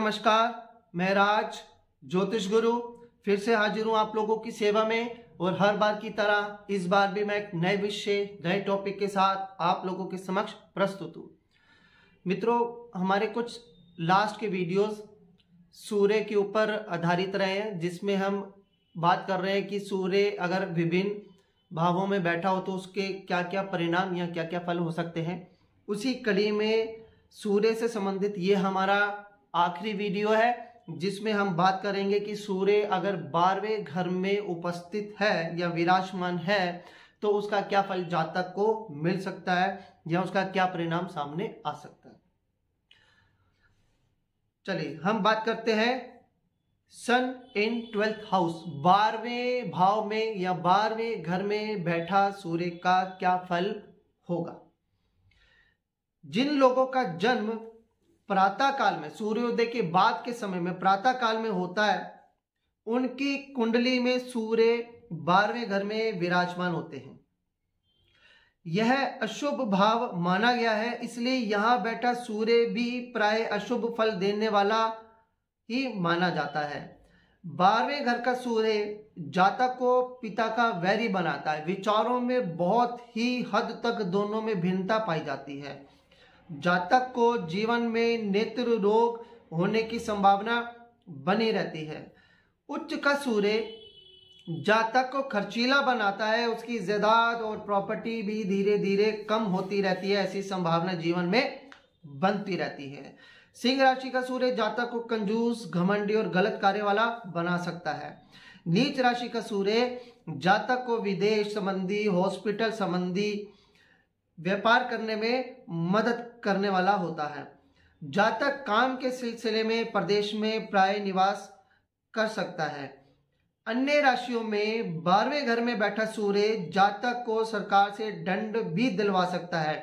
नमस्कार, मैं राज ज्योतिष गुरु फिर से हाजिर हूं आप लोगों की सेवा में। और हर बार की तरह इस बार भी मैं एक नए विषय नए टॉपिक के साथ आप लोगों के समक्ष प्रस्तुत हूं। मित्रों, हमारे कुछ लास्ट के वीडियोस सूर्य के ऊपर आधारित रहे हैं, जिसमें हम बात कर रहे हैं कि सूर्य अगर विभिन्न भावों में बैठा हो तो उसके क्या क्या परिणाम या क्या क्या फल हो सकते हैं। उसी कड़ी में सूर्य से संबंधित ये हमारा आखिरी वीडियो है, जिसमें हम बात करेंगे कि सूर्य अगर 12वें घर में उपस्थित है या विराजमान है तो उसका क्या फल जातक को मिल सकता है या उसका क्या परिणाम सामने आ सकता है। चलिए हम बात करते हैं सन इन 12th हाउस, 12वें भाव में या 12वें घर में बैठा सूर्य का क्या फल होगा। जिन लोगों का जन्म प्रातः काल में सूर्योदय के बाद के समय में प्रातः काल में होता है, उनकी कुंडली में सूर्य 12वें घर में विराजमान होते हैं। यह अशुभ भाव माना गया है, इसलिए यहां बैठा सूर्य भी प्राय अशुभ फल देने वाला ही माना जाता है। 12वें घर का सूर्य जातक को पिता का वैरी बनाता है। विचारों में बहुत ही हद तक दोनों में भिन्नता पाई जाती है। जातक को जीवन में नेत्र रोग होने की संभावना बनी रहती है। उच्च का सूर्य जातक को खर्चीला बनाता है, उसकी जायदाद और प्रॉपर्टी भी धीरे धीरे कम होती रहती है, ऐसी संभावना जीवन में बनती रहती है। सिंह राशि का सूर्य जातक को कंजूस, घमंडी और गलत कार्य वाला बना सकता है। नीच राशि का सूर्य जातक को विदेश संबंधी, हॉस्पिटल संबंधी व्यापार करने में मदद करने वाला होता है। जातक काम के सिलसिले में प्रदेश में प्राय निवास कर सकता है। अन्य राशियों में 12वें घर में बैठा सूर्य जातक को सरकार से दंड भी दिलवा सकता है।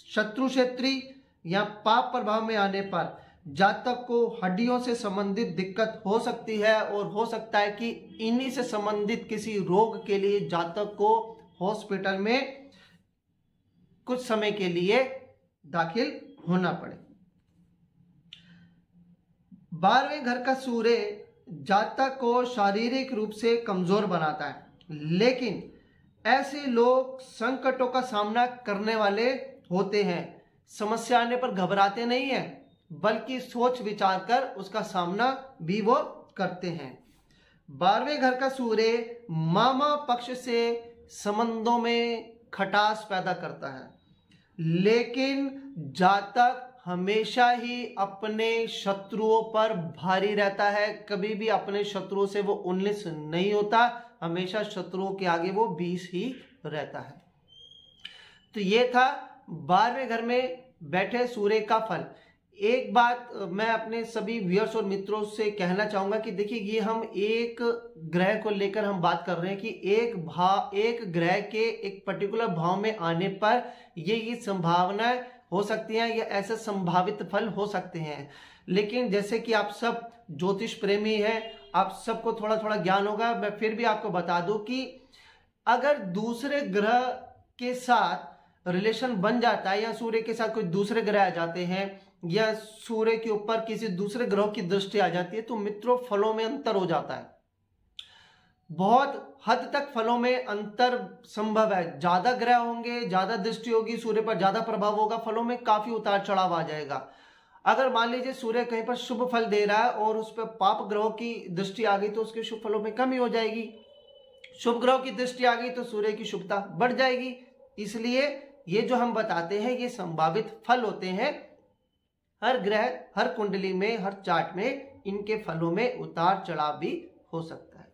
शत्रु क्षेत्री या पाप प्रभाव में आने पर जातक को हड्डियों से संबंधित दिक्कत हो सकती है और हो सकता है कि इन्हीं से संबंधित किसी रोग के लिए जातक को हॉस्पिटल में कुछ समय के लिए दाखिल होना पड़े। 12वें घर का सूर्य जातक को शारीरिक रूप से कमजोर बनाता है, लेकिन ऐसे लोग संकटों का सामना करने वाले होते हैं। समस्या आने पर घबराते नहीं हैं, बल्कि सोच विचार कर उसका सामना भी वो करते हैं। 12वें घर का सूर्य मामा पक्ष से संबंधों में खटास पैदा करता है, लेकिन जातक हमेशा ही अपने शत्रुओं पर भारी रहता है। कभी भी अपने शत्रुओं से वो 19 नहीं होता, हमेशा शत्रुओं के आगे वो 20 ही रहता है। तो ये था 12वें घर में बैठे सूर्य का फल। एक बात मैं अपने सभी व्यूअर्स और मित्रों से कहना चाहूंगा कि देखिए, ये हम एक ग्रह को लेकर हम बात कर रहे हैं कि एक ग्रह के एक पर्टिकुलर भाव में आने पर ये संभावनाएं हो सकती हैं या ऐसे संभावित फल हो सकते हैं। लेकिन जैसे कि आप सब ज्योतिष प्रेमी हैं, आप सबको थोड़ा थोड़ा ज्ञान होगा, मैं फिर भी आपको बता दूं कि अगर दूसरे ग्रह के साथ रिलेशन बन जाता है या सूर्य के साथ कोई दूसरे ग्रह आ जाते हैं या सूर्य के ऊपर किसी दूसरे ग्रह की दृष्टि आ जाती है, तो मित्रों फलों में अंतर हो जाता है। बहुत हद तक फलों में अंतर संभव है। ज्यादा ग्रह होंगे, ज्यादा दृष्टि होगी, सूर्य पर ज्यादा प्रभाव होगा, फलों में काफी उतार चढ़ाव आ जाएगा। अगर मान लीजिए सूर्य कहीं पर शुभ फल दे रहा है और उस पर पाप ग्रहों की दृष्टि आ गई तो उसके शुभ फलों में कमी हो जाएगी। शुभ ग्रहों की दृष्टि आ गई तो सूर्य की शुभता बढ़ जाएगी। इसलिए ये जो हम बताते हैं ये संभावित फल होते हैं। हर ग्रह, हर कुंडली में, हर चार्ट में इनके फलों में उतार चढ़ाव भी हो सकता है।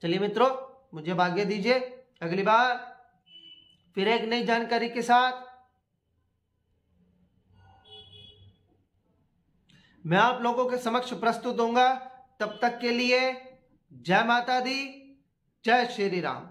चलिए मित्रों, मुझे भाग्य दीजिए, अगली बार फिर एक नई जानकारी के साथ मैं आप लोगों के समक्ष प्रस्तुत होऊंगा। तब तक के लिए जय माता दी, जय श्री राम।